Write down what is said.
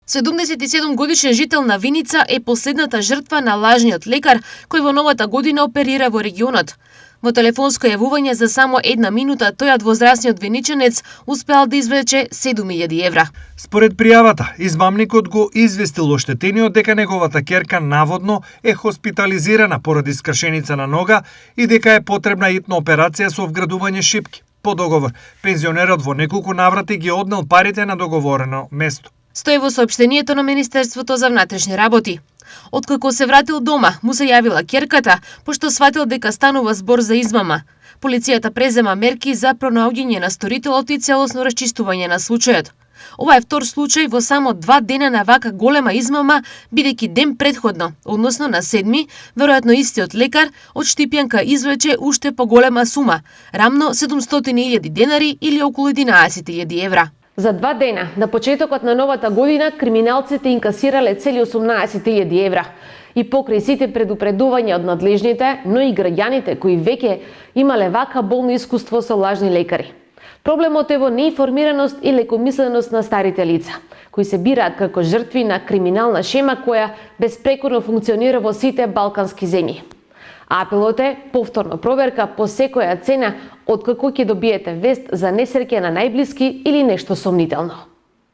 77-годишен жител на Виница е последната жртва на лажниот лекар кој во новата година оперира во регионот. Во телефонско јавување за само една минута, тој возрастниот виниченец успеал да извлече 7000 евра. Според пријавата, измамникот го известил оштетениот дека неговата ќерка наводно е хоспитализирана поради скршеница на нога и дека е потребна итна операција со вградување шипки. По договор, пензионерот во неколку наврати ги однел парите на договорено место. Стои во соопштението на Министерството за внатрешни работи. Откако се вратил дома, му се јавила ќерката, пошто сватил дека станува збор за измама. Полицијата презема мерки за пронаоѓање на сторителот и целосно расчистување на случајот. Ова е втор случај во само 2 дена на вака голема измама, бидејќи ден предходно, односно на 7, веројатно истиот лекар од Штипјанка извлече уште поголема сума, рамно 700.000 денари или околу 11.000 евра. За 2 дена, на почетокот на новата година, криминалците инкасирале цели 18.000 евра. И покрај сите предупредувања од надлежните, но и граѓаните кои веќе имале вака болно искуство со лажни лекари. Проблемот е во неинформираност и лекомисленост на старите лица, кои се бираат како жртви на криминална шема која безпрекорно функционира во сите балкански земји. Апелот е повторна проверка по секоја цена откако ќе добиете вест за несреќа на најблиски или нешто сомнително.